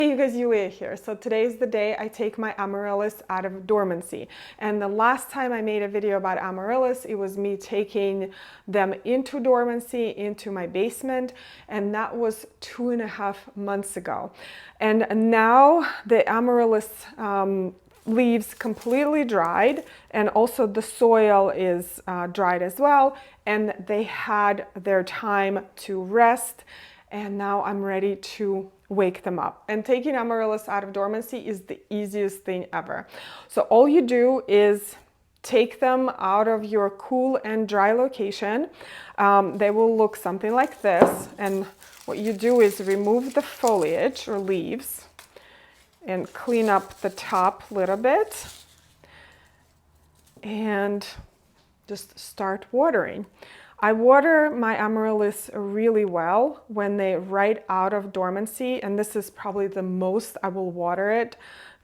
Hey you guys, Yulia here. So today is the day I take my Amaryllis out of dormancy. And the last time I made a video about Amaryllis, it was me taking them into dormancy, into my basement, and that was 2.5 months ago. And now the Amaryllis leaves completely dried, and also the soil is dried as well, and they had their time to rest, and now I'm ready to wake them up. And taking Amaryllis out of dormancy is the easiest thing ever. So all you do is take them out of your cool and dry location. They will look something like this, and what you do is remove the foliage or leaves and clean up the top a little bit and just start watering. I water my Amaryllis really well when they're right out of dormancy, and this is probably the most I will water it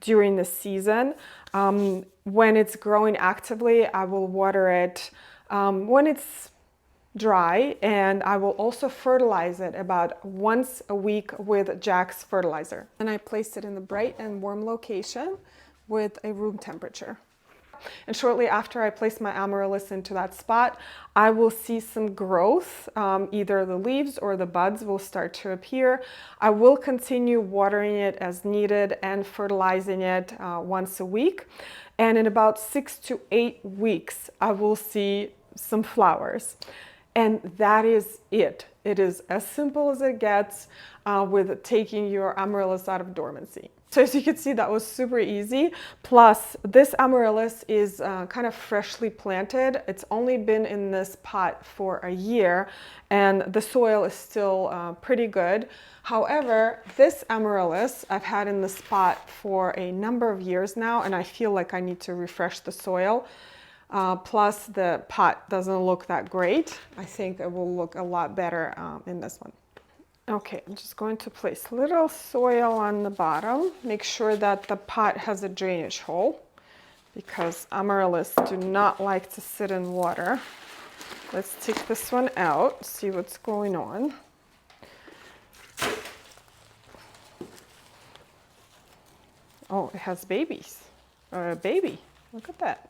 during the season. When it's growing actively, I will water it when it's dry, and I will also fertilize it about once a week with Jack's fertilizer. And I place it in the bright and warm location with a room temperature. And shortly after I place my Amaryllis into that spot, I will see some growth. Either the leaves or the buds will start to appear. I will continue watering it as needed and fertilizing it once a week. And in about 6 to 8 weeks, I will see some flowers. And that is it. It is as simple as it gets with taking your Amaryllis out of dormancy. So as you can see, that was super easy. Plus, this Amaryllis is kind of freshly planted. It's only been in this pot for a year, and the soil is still pretty good. However, this Amaryllis I've had in this pot for a number of years now, and I feel like I need to refresh the soil. Plus, the pot doesn't look that great. I think it will look a lot better in this one. Okay, I'm just going to place a little soil on the bottom. Make sure that the pot has a drainage hole, because Amaryllis do not like to sit in water. Let's take this one out, see what's going on. Oh, it has babies, or a baby. Look at that.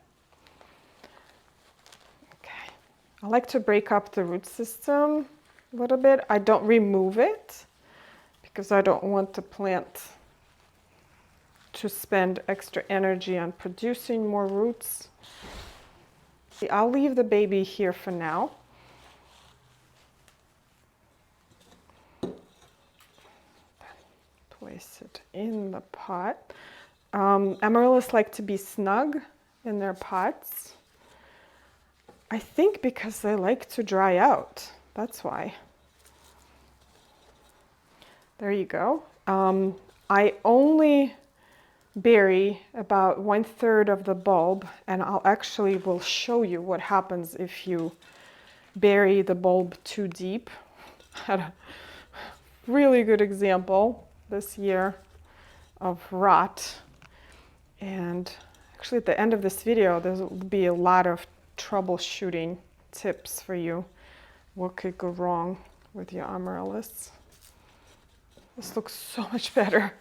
Okay, I like to break up the root system a little bit. I don't remove it because I don't want the plant to spend extra energy on producing more roots. I'll leave the baby here for now. Place it in the pot. Amaryllis like to be snug in their pots. I think because they like to dry out. That's why. There you go. I only bury about 1/3 of the bulb, and I'll actually will show you what happens if you bury the bulb too deep. Had a really good example this year of rot. And actually at the end of this video, there will be a lot of troubleshooting tips for you. What could go wrong with your Amaryllis? This looks so much better.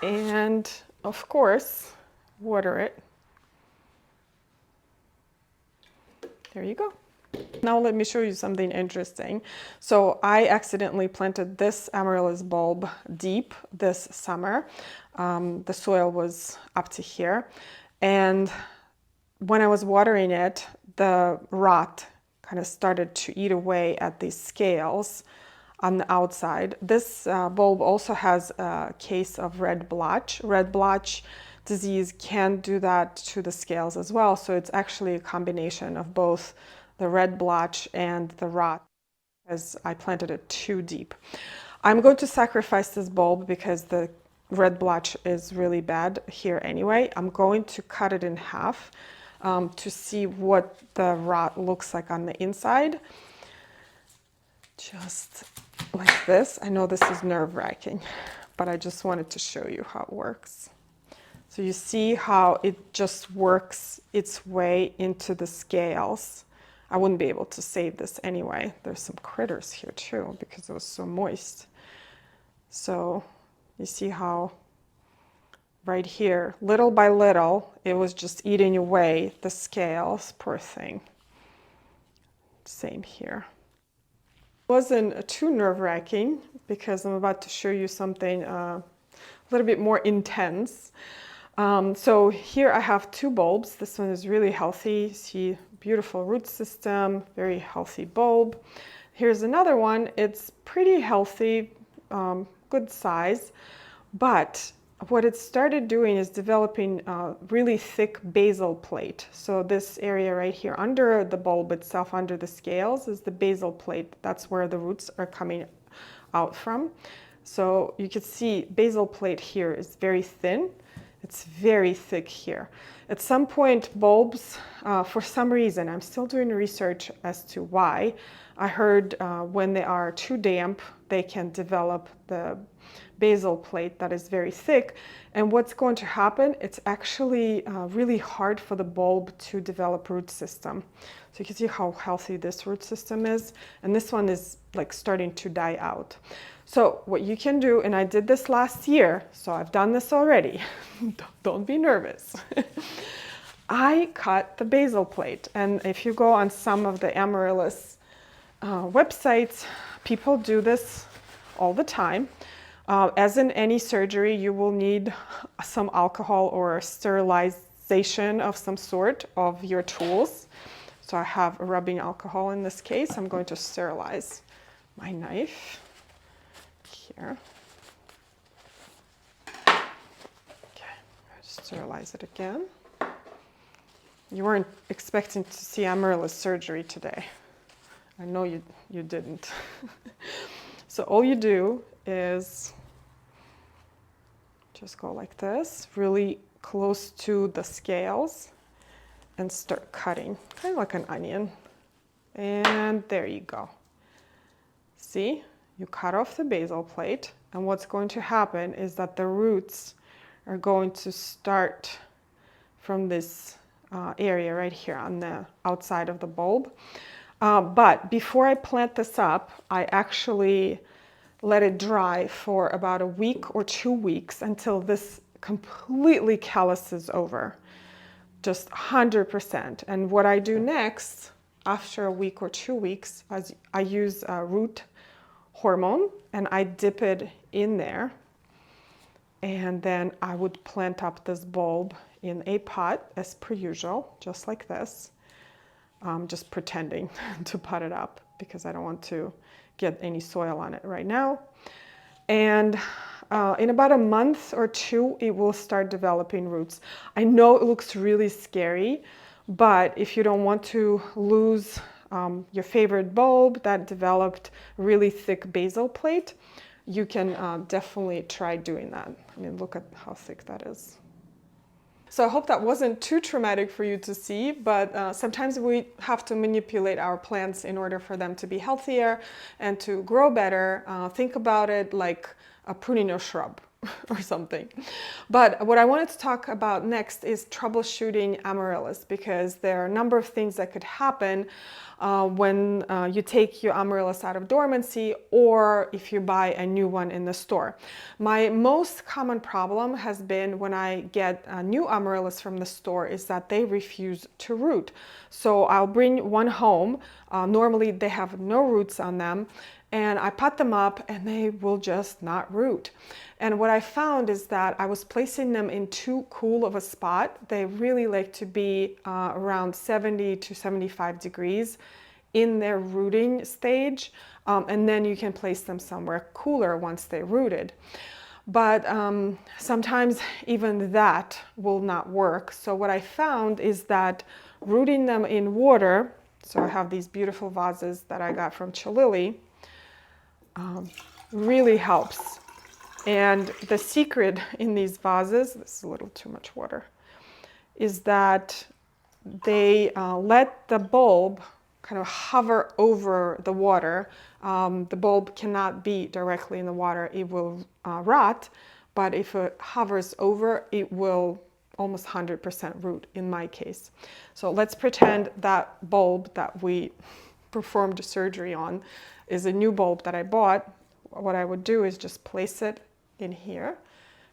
And of course, water it. There you go. Now let me show you something interesting. So I accidentally planted this Amaryllis bulb deep this summer. The soil was up to here. And when I was watering it, the rot kind of started to eat away at these scales on the outside. This bulb also has a case of red blotch. Red blotch disease can do that to the scales as well. So it's actually a combination of both the red blotch and the rot, as I planted it too deep. I'm going to sacrifice this bulb because the red blotch is really bad here anyway. I'm going to cut it in half to see what the rot looks like on the inside. Just like this. I know this is nerve-wracking, but I just wanted to show you how it works. So you see how it just works its way into the scales. I wouldn't be able to save this anyway. There's some critters here too because it was so moist. So You see how right here, little by little, it was just eating away the scales, poor thing. Same here. It wasn't too nerve-wracking because I'm about to show you something a little bit more intense. So here I have two bulbs. This one is really healthy. See, beautiful root system, very healthy bulb. Here's another one. It's pretty healthy, good size, but what it started doing is developing a really thick basal plate. So this area right here under the bulb itself, under the scales, is the basal plate. That's where the roots are coming out from. So you can see basal plate here is very thin. It's very thick here. At some point, bulbs, for some reason, I'm still doing research as to why. I heard when they are too damp, they can develop the basal plate that is very thick. And what's going to happen, it's actually really hard for the bulb to develop root system. So you can see how healthy this root system is. And this one is like starting to die out. So what you can do, and I did this last year, so I've done this already. Don't be nervous. I cut the basal plate. And if you go on some of the Amaryllis websites, people do this all the time. As in any surgery, you will need some alcohol or sterilization of some sort of your tools. So I have rubbing alcohol in this case. I'm going to sterilize my knife here. Okay, sterilize it again. You weren't expecting to see Amaryllis surgery today. I know you didn't. So all you do is just go like this, really close to the scales, and start cutting, kind of like an onion. And there you go. See, you cut off the basal plate, and what's going to happen is that the roots are going to start from this area right here on the outside of the bulb. But before I plant this up, I actually let it dry for about a week or 2 weeks until this completely calluses over, just 100%. And what I do next, after a week or 2 weeks, is I use root hormone and I dip it in there. And then I would plant up this bulb in a pot as per usual, just like this. Just pretending to pot it up because I don't want to get any soil on it right now. And in about a month or two, it will start developing roots. I know it looks really scary, but if you don't want to lose your favorite bulb that developed really thick basal plate, you can definitely try doing that. I mean, look at how thick that is. So I hope that wasn't too traumatic for you to see, but sometimes we have to manipulate our plants in order for them to be healthier and to grow better. Think about it like pruning a shrub or something. But what I wanted to talk about next is troubleshooting Amaryllis, because there are a number of things that could happen when you take your Amaryllis out of dormancy, or if you buy a new one in the store. My most common problem has been when I get a new Amaryllis from the store is that they refuse to root. So I'll bring one home. Normally they have no roots on them, and I pot them up and they will just not root. And what I found is that I was placing them in too cool of a spot. They really like to be around 70 to 75 degrees in their rooting stage. And then you can place them somewhere cooler once they rooted. But sometimes even that will not work. So what I found is that rooting them in water, so I have these beautiful vases that I got from Chalili, really helps. And the secret in these vases, this is a little too much water, is that they let the bulb kind of hover over the water. The bulb cannot be directly in the water, it will rot, but if it hovers over, it will almost 100% root in my case. So let's pretend that bulb that we performed surgery on is a new bulb that I bought. What I would do is just place it in here,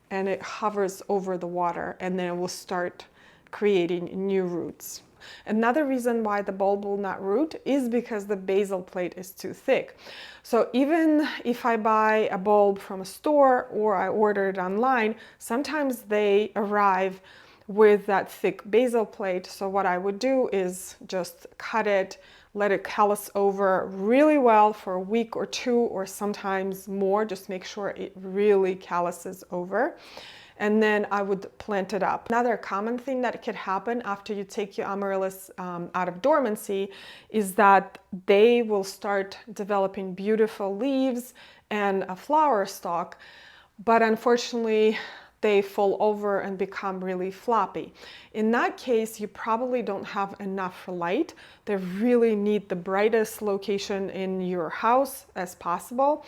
and it hovers over the water, and then it will start creating new roots. Another reason why the bulb will not root is because the basal plate is too thick. So even if I buy a bulb from a store or I order it online, sometimes they arrive with that thick basal plate. So what I would do is just cut it, let it callus over really well for a week or two, or sometimes more. Just make sure it really calluses over. And then I would plant it up. Another common thing that could happen after you take your amaryllis out of dormancy is that they will start developing beautiful leaves and a flower stalk, but unfortunately they fall over and become really floppy. In that case, you probably don't have enough light. They really need the brightest location in your house as possible,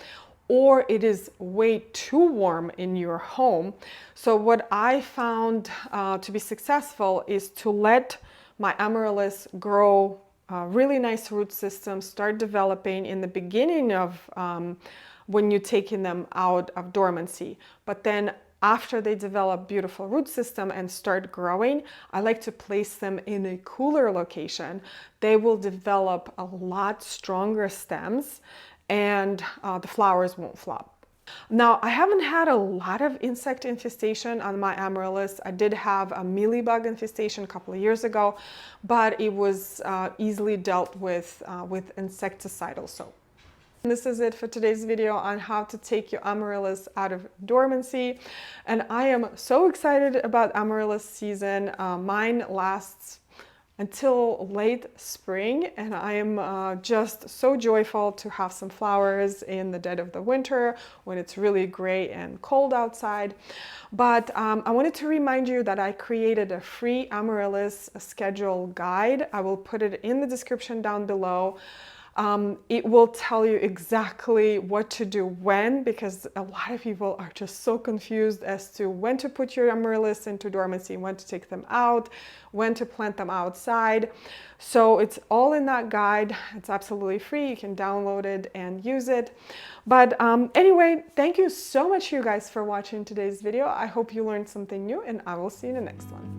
or it is way too warm in your home. So what I found to be successful is to let my amaryllis grow a really nice root system, start developing in the beginning of when you're taking them out of dormancy. But then after they develop beautiful root system and start growing, I like to place them in a cooler location. They will develop a lot stronger stems, and the flowers won't flop. Now, I haven't had a lot of insect infestation on my amaryllis. I did have a mealybug infestation a couple of years ago, but it was easily dealt with insecticidal soap. And this is it for today's video on how to take your amaryllis out of dormancy. And I am so excited about amaryllis season. Mine lasts until late spring, and I am just so joyful to have some flowers in the dead of the winter when it's really gray and cold outside. But I wanted to remind you that I created a free amaryllis schedule guide. I will put it in the description down below. It will tell you exactly what to do when, because a lot of people are just so confused as to when to put your amaryllis into dormancy, when to take them out, when to plant them outside. So it's all in that guide. It's absolutely free. You can download it and use it. But anyway, thank you so much, you guys, for watching today's video. I hope you learned something new, and I will see you in the next one.